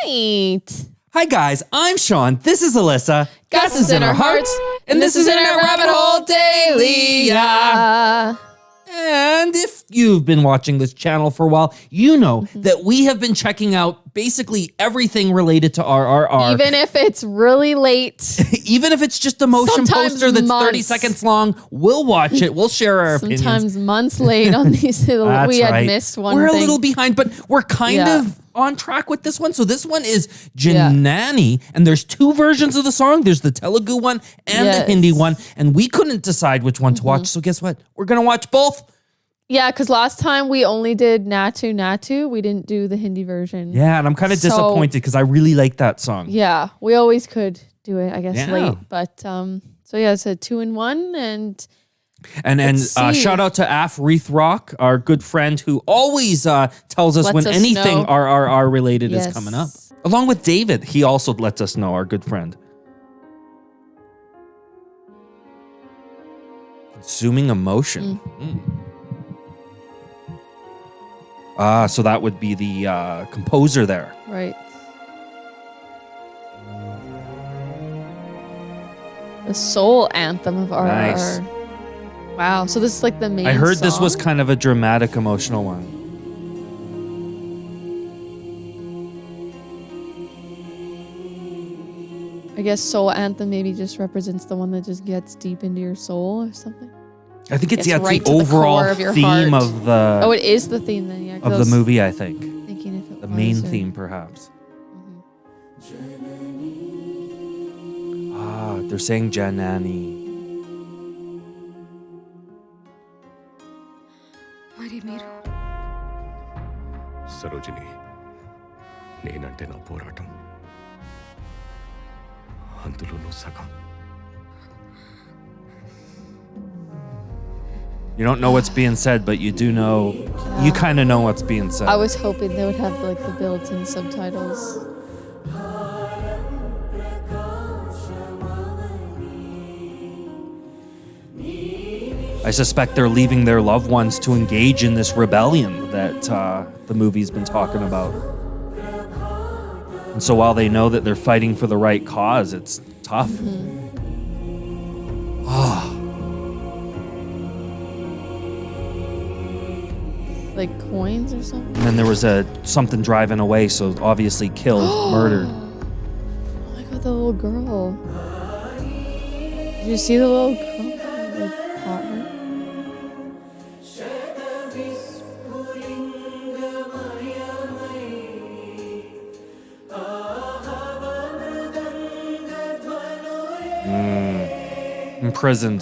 right. Hi guys, I'm Sean. This is Alyssa. Gus is in our hearts, and this is in our rabbit hole daily. And if you've been watching this channel for a while, you know that we have been checking out basically everything related to RRR. Even if it's really late. Even if it's just a motion Sometimes poster that's months. 30 seconds long, we'll watch it. We'll share our opinions. Sometimes months late on these. That's We had right. missed one We're thing. a little behind, but we're kind of on track with this one. So this one is Janani, and there's two versions of the song. There's the Telugu one and the Hindi one, and we couldn't decide which one to watch. So guess what? We're going to watch both. Yeah, because last time we only did Natu Natu. We didn't do the Hindi version. Yeah, and I'm kind of disappointed because I really like that song. Yeah, we always could do it, I guess, Yeah. late. But so yeah, it's a 2-in-1 and shout out to Af Reith Rock, our good friend who always tells us when anything RRR related is coming up. Along with David, he also lets us know, our good friend. Consuming emotion. So that would be the composer there. Right. The soul anthem of RRR. Nice. Wow. So this is like the main I heard song? this was kind of a dramatic, emotional one. I guess soul anthem maybe just represents the one that just gets deep into your soul or something. I think it's Gets right the to the overall core of your theme heart. of the Oh, it is the theme then, yeah. 'cause I of was the movie, I think. Thinking if it The was main or- theme, perhaps. They're saying Janani. మరి మీరు సరోజిని నేనంటే నా పోరాటం అందులోనూ సగం. You don't know what's being said, but you do know, you kind of know what's being said. I was hoping they would have like the built-in subtitles. I suspect they're leaving their loved ones to engage in this rebellion that the movie's been talking about. And so while they know that they're fighting for the right cause, it's tough. Like coins or something? And then there was something driving away, so obviously killed, murdered. Oh my god, the little girl. Did you see the little girl? Like, caught her? Imprisoned.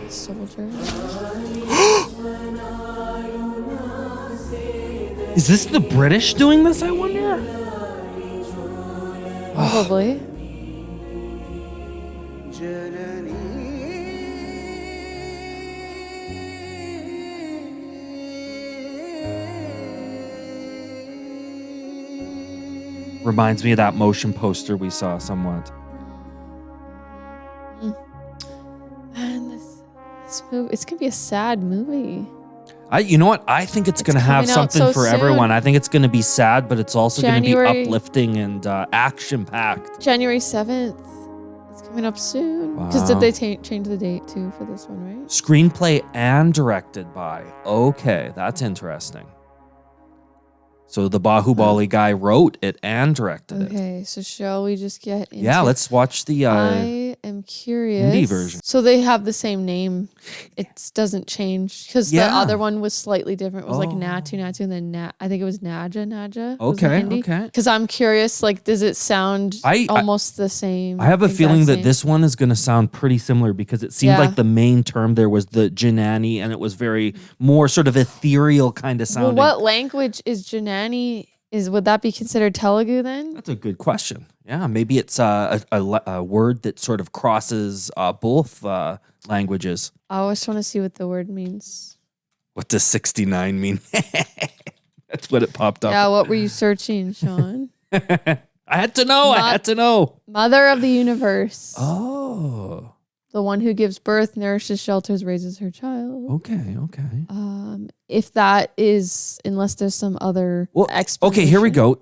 Soldier. Is this the British doing this, I wonder? Probably. Reminds me of that motion poster we saw somewhat. Man, this movie, it's gonna be a sad movie. You know what? I think it's going to have coming out something so for soon. everyone. I think it's going to be sad, but it's also going to be January- uplifting and action-packed. January 7th. It's coming up soon. Because did Wow. they change the date too for this one, right? Screenplay and directed by. Okay, that's interesting. So the Bahubali guy wrote it and directed it. Okay, so shall we just get into Yeah, let's watch the I am curious. Hindi version. So they have the same name. It doesn't change because the Yeah. other one was slightly different. It was like Oh. Natu Natu and then I think it was Naja. Okay, okay. Because I'm curious, like, does it sound almost the same? I have a exact feeling that same? this one is going to sound pretty similar because it seemed Yeah. like the main term there was the Janani, and it was very more sort of ethereal kind of sounding. Well, what language is Janani? Would that be considered Telugu then? That's a good question. Yeah, maybe it's a word that sort of crosses both languages. I always want to see what the word means. What does 69 mean? That's what it popped up. Yeah, what were you searching, Sean? I had to know. I had to know. Mother of the universe. Oh. the one who gives birth, nourishes, shelters, raises her child. Okay. If that is, unless there's some other explanation. Okay, here we go.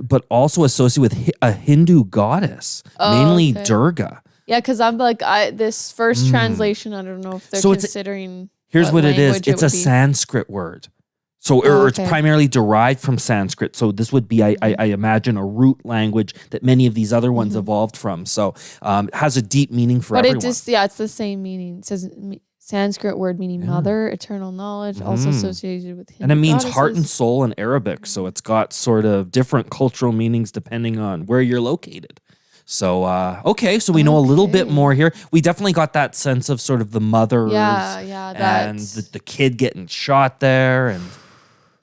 But also associated with a Hindu goddess, mainly Durga. Yeah, because I'm like, this first translation, I don't know if they're considering. Here's what it is. It's a Sanskrit word. So, it's primarily derived from Sanskrit. So this would be, I imagine, a root language that many of these other ones evolved from. So it has a deep meaning for everyone. But it's the same meaning. It says Sanskrit word meaning mother, eternal knowledge, also associated with Hindu and it means goddesses. heart and soul in Arabic. So it's got sort of different cultural meanings depending on where you're located. So, so we know a little bit more here. We definitely got that sense of sort of the mothers and the kid getting shot there. And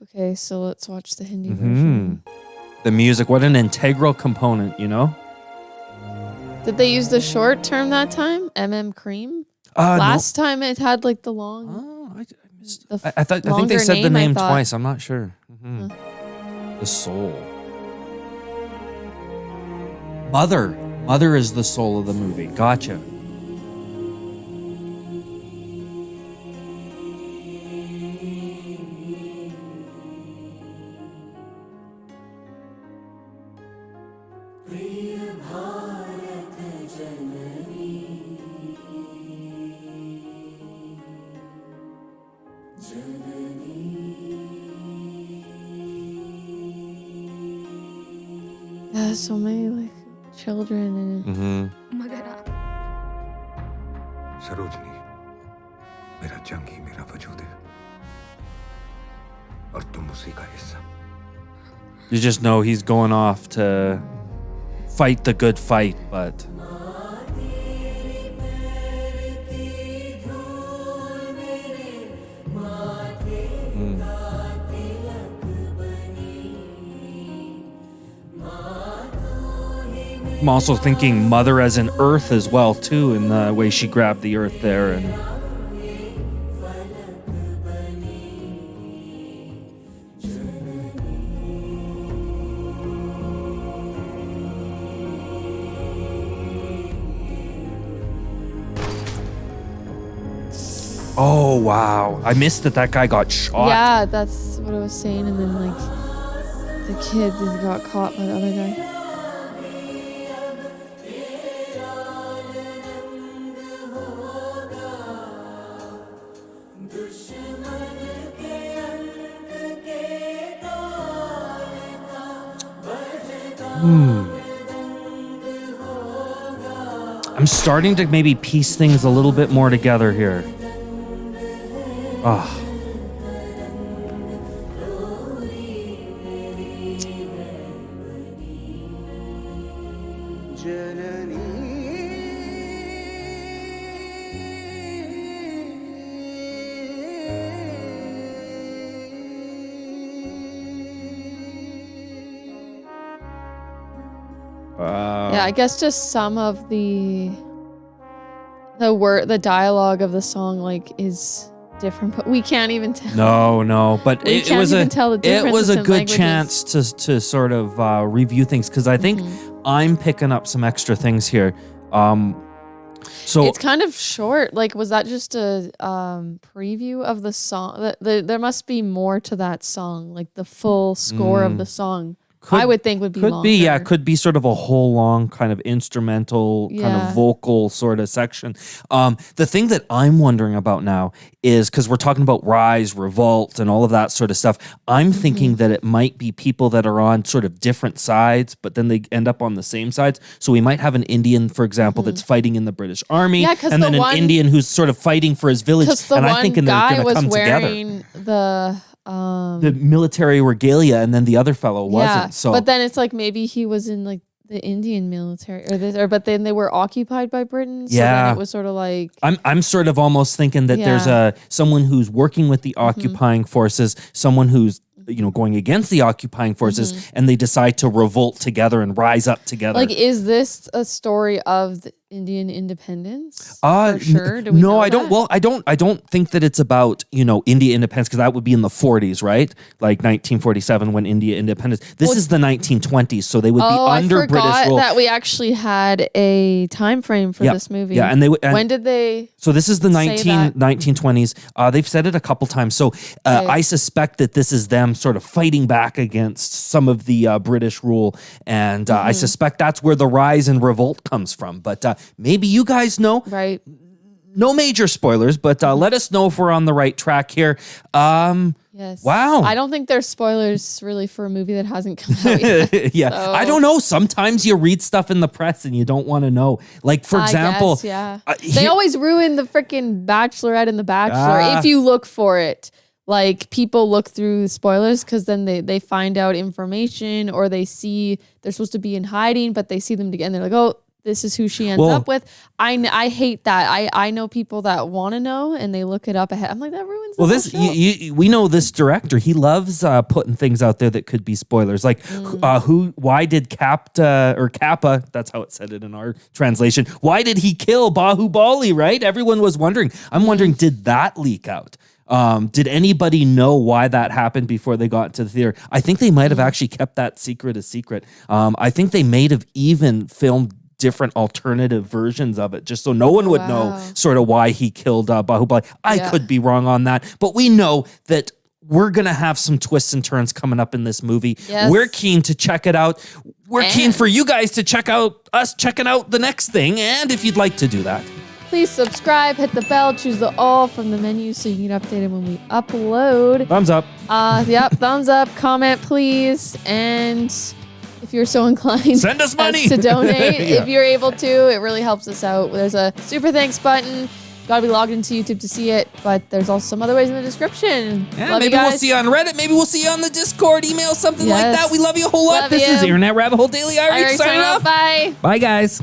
okay, so let's watch the Hindi version. The music, what an integral component, you know? Did they use the short term that time? Kreem? Last time it had like the long. Oh, I missed. I think they said the name twice. I'm not sure. The soul. Mother is the soul of the movie. Gotcha. There's so many like children and Sarojini मेरा जंग ही मेरा वजूद है और तुम उसी का हिस्सा. You just know he's going off to fight the good fight, but I'm also thinking mother as in earth as well too, in the way she grabbed the earth there. And oh wow, I missed that guy got shot. yeah, that's what I was saying. And then like the kid just got caught by the other guy. I'm starting to maybe piece things a little bit more together here. Ah. Yeah, I guess just some of the dialogue of the song like is different, but we can't even tell. No, but it was a good languages. chance to sort of review things, because I think I'm picking up some extra things here. So it's kind of short. Like, was that just a preview of the song? There must be more to that song, like the full score of the song. I would think would be longer. Could be sort of a whole long kind of instrumental kind of vocal sort of section. The thing that I'm wondering about now is, because we're talking about rise, revolt, and all of that sort of stuff, I'm thinking that it might be people that are on sort of different sides, but then they end up on the same sides. So we might have an Indian, for example, that's fighting in the British Army, and then an Indian who's sort of fighting for his village. And I'm thinking they're going to come together. The military regalia, and then the other fellow wasn't. So, but then it's like maybe he was in like the Indian military, but then they were occupied by Britain. So then it was sort of like I'm sort of almost thinking that there's someone who's working with the occupying forces, someone who's going against the occupying forces, and they decide to revolt together and rise up together. Like, is this a story of Indian independence? For sure. Do we no, know I don't. that? Well, I don't think that it's about, India independence, because that would be in the 40s, right? Like 1947 when India independence. This is the 1920s, so they would be under I British forgot rule. that we actually had a time frame for this movie. Yeah, when did they? So this is the say that? 1920s. They've said it a couple times. So I suspect that this is them sort of fighting back against some of the British rule, and I suspect that's where the rise and revolt comes from. But maybe you guys know. Right. No major spoilers, but let us know if we're on the right track here. Yes. Wow. I don't think there's spoilers really for a movie that hasn't come out yet. Yeah. So. I don't know. Sometimes you read stuff in the press and you don't want to know. Like, for example. I guess, they always ruin the freaking Bachelorette and the Bachelor if you look for it. Like, people look through spoilers because then they find out information, or they see they're supposed to be in hiding, but they see them together and they're like, oh, this is who she ends up with. I hate that. I know people that want to know and they look it up ahead. I'm like, that ruins the whole show. We know this director. He loves putting things out there that could be spoilers. Like, why did Kappa, that's how it said it in our translation, why did he kill Bahubali, right? Everyone was wondering. I'm wondering, did that leak out? Did anybody know why that happened before they got to the theater? I think they might have actually kept that secret a secret. I think they may have even filmed different alternative versions of it just so no one would know sort of why he killed Bahubali. I could be wrong on that, but we know that we're going to have some twists and turns coming up in this movie. Yes. We're keen to check it out. We're keen for you guys to check out us checking out the next thing, and if you'd like to do that, please subscribe, hit the bell, choose the all from the menu so you get updated when we upload. thumbs up. Thumbs up, comment, please. And if you're so inclined, send us money to donate. If you're able to, it really helps us out. There's a super thanks button. Got to be logged into YouTube to see it, but there's also some other ways in the description. Yeah, love maybe we'll see you on Reddit. Maybe we'll see you on the Discord. Email, something like that. We love you a whole lot. Love this you. is Internet Rabbit Hole Daily Irish signing off. Bye. Bye, guys.